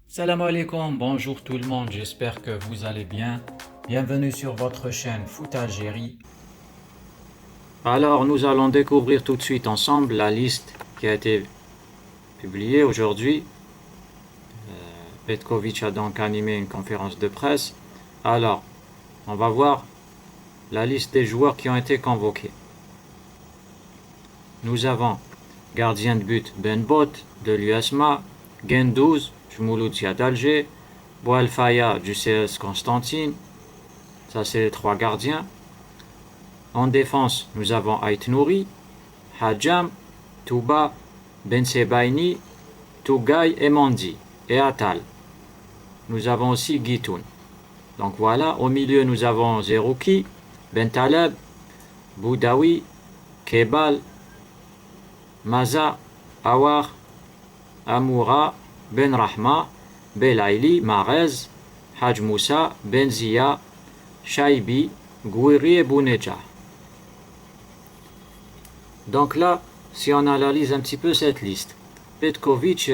Salam alaikum, bonjour tout le monde, j'espère que vous allez bien. Bienvenue sur votre chaîne Foot Algérie. Alors, nous allons découvrir tout de suite ensemble la liste qui a été publiée aujourd'hui. Petkovic a donc animé une conférence de presse. Alors, on va voir la liste des joueurs qui ont été convoqués. Nous avons gardien de but Ben Bot de l'USMA, Gendouz, Mouloudia d'Alger, Boualfaya du CS Constantine. Ça, c'est les trois gardiens. En défense, nous avons Ait Nouri, Hadjam, Touba, Ben Sebaini, Tougaï et Mandi, et Atal. Nous avons aussi Guitoun. Donc voilà, au milieu, nous avons Zerouki, Ben Taleb, Boudaoui, Kebal, Maza, Awar, Amoura, Ben Rahma, Belaïli, Marez, Haj Moussa, Benzia, Shaibi, Gouiri et Bouneja. Donc là, si on analyse un petit peu cette liste, Petkovic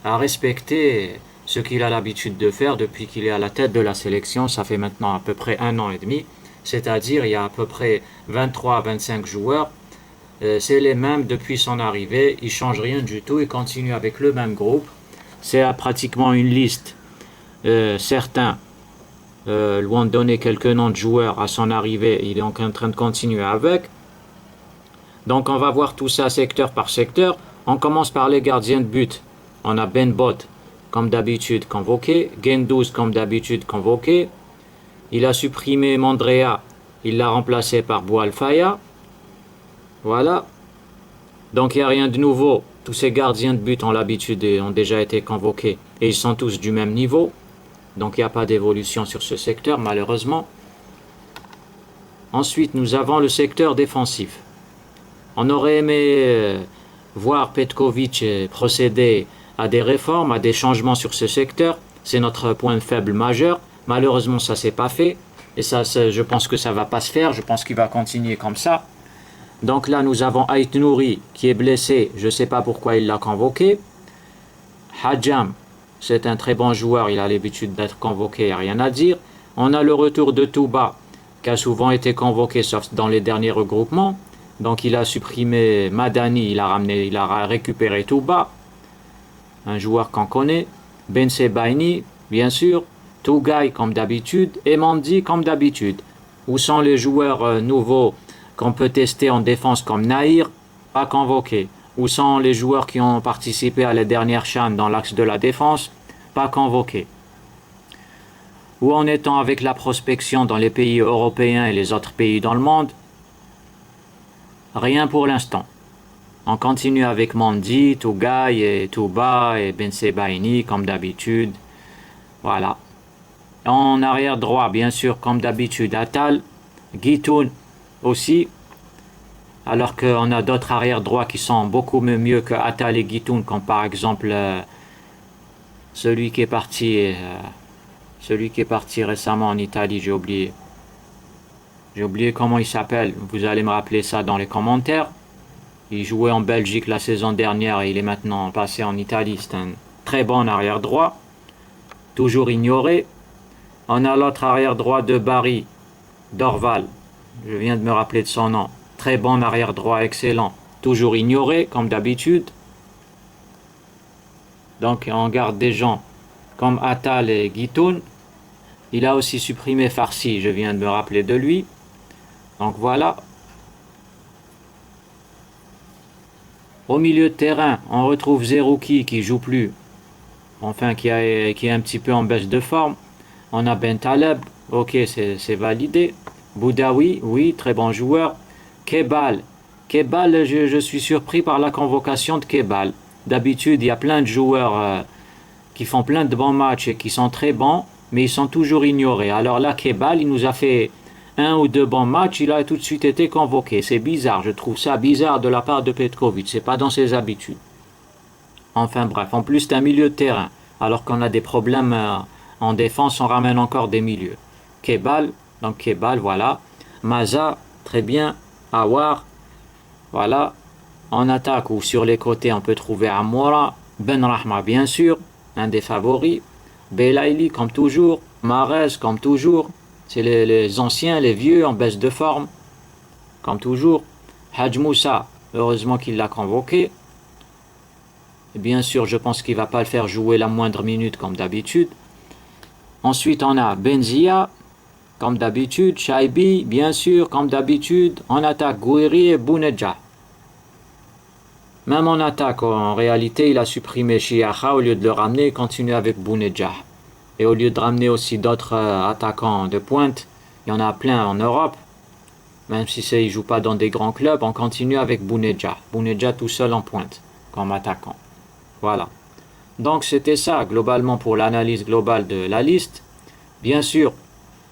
a respecté ce qu'il a l'habitude de faire depuis qu'il est à la tête de la sélection. Ça fait maintenant à peu près 1 an et demi, c'est-à-dire il y a à peu près 23 à 25 joueurs. C'est les mêmes depuis son arrivée, il ne change rien du tout, il continue avec le même groupe. C'est pratiquement une liste. Certains lui ont donné quelques noms de joueurs à son arrivée, il est donc en train de continuer avec. Donc on va voir tout ça secteur par secteur. On commence par les gardiens de but. On a Ben Bot, comme d'habitude, convoqué. Gendouz, comme d'habitude, convoqué. Il a supprimé Mandrea, il l'a remplacé par Boualfaya. Voilà. Donc il n'y a rien de nouveau. Tous ces gardiens de but ont l'habitude et ont déjà été convoqués. Et ils sont tous du même niveau. Donc il n'y a pas d'évolution sur ce secteur, malheureusement. Ensuite, nous avons le secteur défensif. On aurait aimé voir Petkovic procéder à des réformes, à des changements sur ce secteur. C'est notre point faible majeur. Malheureusement, ça ne s'est pas fait. Et ça, je pense que ça ne va pas se faire. Je pense qu'il va continuer comme ça. Donc là, nous avons Ait Nouri qui est blessé. Je ne sais pas pourquoi il l'a convoqué. Hadjam, c'est un très bon joueur. Il a l'habitude d'être convoqué, il n'y a rien à dire. On a le retour de Touba qui a souvent été convoqué sauf dans les derniers regroupements. Donc il a supprimé Madani, il a récupéré Touba, un joueur qu'on connaît. Ben Sebaini, bien sûr. Tougaï comme d'habitude. Et Mandi comme d'habitude. Où sont les joueurs nouveaux qu'on peut tester en défense comme Nahir, pas convoqué. Où sont les joueurs qui ont participé à la dernière CHAN dans l'axe de la défense, pas convoqués. Où en est-on avec la prospection dans les pays européens et les autres pays dans le monde? Rien pour l'instant. On continue avec Mandi, Tougaï et Touba et Ben Sebaini comme d'habitude. Voilà. En arrière droit, bien sûr, comme d'habitude, Atal, Guitoun aussi, alors qu'on a d'autres arrière droits qui sont beaucoup mieux que Atal et Guitoun, comme par exemple celui qui est parti récemment en Italie, j'ai oublié comment il s'appelle, vous allez me rappeler ça dans les commentaires. Il jouait en Belgique la saison dernière et il est maintenant passé en Italie. C'est un très bon arrière droit, toujours ignoré. On a l'autre arrière droit de Bari, Dorval. Je viens de me rappeler de son nom. Très bon arrière droit, excellent. Toujours ignoré, comme d'habitude. Donc on garde des gens comme Atal et Guitoun. Il a aussi supprimé Farsi, je viens de me rappeler de lui. Donc voilà. Au milieu de terrain, on retrouve Zerouki qui joue plus. Enfin, qui est un petit peu en baisse de forme. On a Ben Taleb. Ok, c'est validé. Boudaoui, oui, très bon joueur. Kebal, je suis surpris par la convocation de Kebal. D'habitude, il y a plein de joueurs qui font plein de bons matchs et qui sont très bons, mais ils sont toujours ignorés. Alors là, Kebal, il nous a fait 1 ou 2 bons matchs, il a tout de suite été convoqué. C'est bizarre, je trouve ça bizarre de la part de Petkovic, c'est pas dans ses habitudes. Enfin bref, en plus c'est un milieu de terrain, alors qu'on a des problèmes en défense, on ramène encore des milieux. Kebal, voilà. Maza, très bien. Awar, voilà. En attaque ou sur les côtés, on peut trouver Amoura, Ben Rahma, bien sûr. un des favoris. Belaïli comme toujours, Mahrez comme toujours. C'est les anciens, les vieux en baisse de forme, comme toujours. Hadj Moussa, heureusement qu'il l'a convoqué. Et bien sûr, je pense qu'il ne va pas le faire jouer la moindre minute comme d'habitude. Ensuite, on a Benzia, comme d'habitude. Chaibi, bien sûr, comme d'habitude. En attaque, Gouiri et Bounedjah. Même en attaque, en réalité, il a supprimé Chiacha au lieu de le ramener et continuer avec Bounedjah. Et au lieu de ramener aussi d'autres attaquants de pointe, il y en a plein en Europe. Même si il ne joue pas dans des grands clubs, on continue avec Bounedjah. Bounedjah tout seul en pointe, comme attaquant. Voilà. Donc c'était ça, globalement, pour l'analyse globale de la liste. Bien sûr,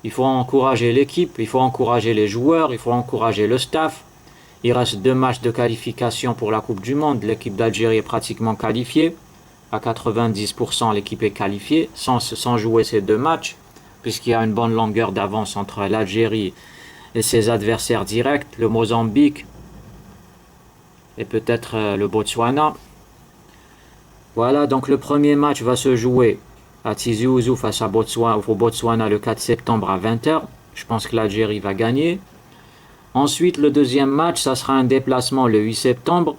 il faut encourager l'équipe, il faut encourager les joueurs, il faut encourager le staff. Il reste 2 matchs de qualification pour la Coupe du Monde. L'équipe d'Algérie est pratiquement qualifiée. À 90%, l'équipe est qualifiée, sans jouer ces 2 matchs, puisqu'il y a une bonne longueur d'avance entre l'Algérie et ses adversaires directs, le Mozambique et peut-être le Botswana. Voilà, donc le premier match va se jouer à Tizi Ouzou face au Botswana le 4 septembre à 20h. Je pense que l'Algérie va gagner. Ensuite, le deuxième match, ça sera un déplacement le 8 septembre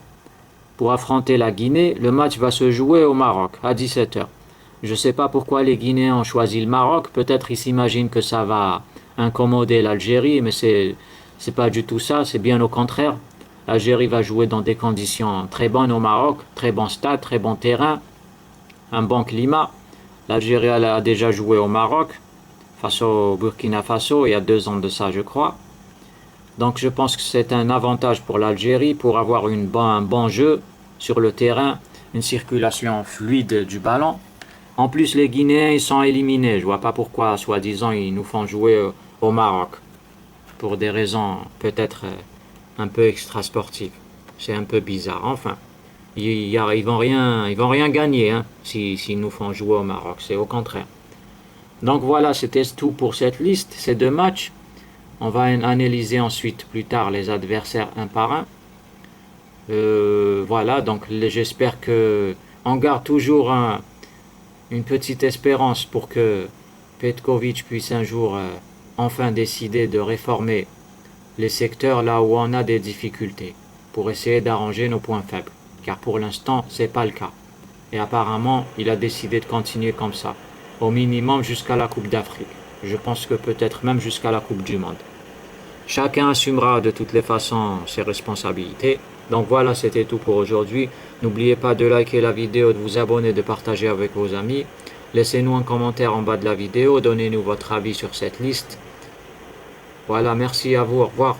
pour affronter la Guinée. Le match va se jouer au Maroc à 17h. Je ne sais pas pourquoi les Guinéens ont choisi le Maroc. Peut-être ils s'imaginent que ça va incommoder l'Algérie, mais c'est pas du tout ça. C'est bien au contraire. L'Algérie va jouer dans des conditions très bonnes au Maroc. Très bon stade, très bon terrain, un bon climat. L'Algérie a déjà joué au Maroc face au Burkina Faso il y a 2 ans de ça, je crois. Donc je pense que c'est un avantage pour l'Algérie pour avoir un bon jeu sur le terrain, une circulation fluide du ballon. En plus, les Guinéens ils sont éliminés. Je ne vois pas pourquoi, soi-disant, ils nous font jouer au Maroc. Pour des raisons peut-être un peu extrasportives. C'est un peu bizarre. Enfin, ils vont rien gagner hein, s'ils nous font jouer au Maroc. C'est au contraire. Donc voilà, c'était tout pour cette liste, ces 2 matchs. On va analyser ensuite plus tard les adversaires un par un. Voilà, donc j'espère que on garde toujours une petite espérance pour que Petković puisse un jour enfin décider de réformer les secteurs là où on a des difficultés pour essayer d'arranger nos points faibles. Car pour l'instant, c'est pas le cas. Et apparemment, il a décidé de continuer comme ça, au minimum jusqu'à la Coupe d'Afrique. Je pense que peut-être même jusqu'à la Coupe du Monde. Chacun assumera de toutes les façons ses responsabilités. Donc voilà, c'était tout pour aujourd'hui. N'oubliez pas de liker la vidéo, de vous abonner, de partager avec vos amis. Laissez-nous un commentaire en bas de la vidéo, donnez-nous votre avis sur cette liste. Voilà, merci à vous, au revoir.